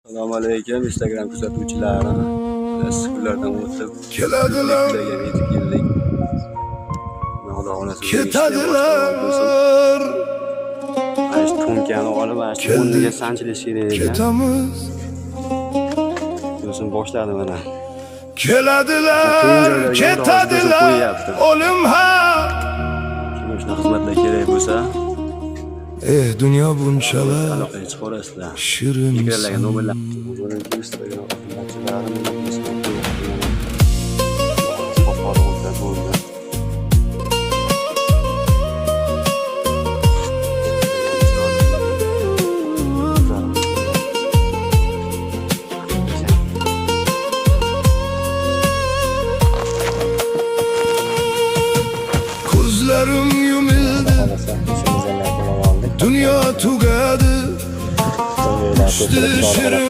Assalomu alaykum Instagram kuzatuvchilari. Siz kunlardan o'tib keladilar, yetib keldik. Xudo xolasa ketadilar, mana shu to'nkani olib, mana shu o'rniga sanchilish kerak ekan. ketamiz, Do'stim boshladi mana. keladilar, ketadilar, o'lim haq. Kimga shunaqa xizmatlar kerak bo'lsa, Dunyo bunchalar aloqaga chiqarasizlar. shirin. Fikrlarga nomerlar. Instagram Ko'zlarim yumildi, dunyo tugadi, usti shirin.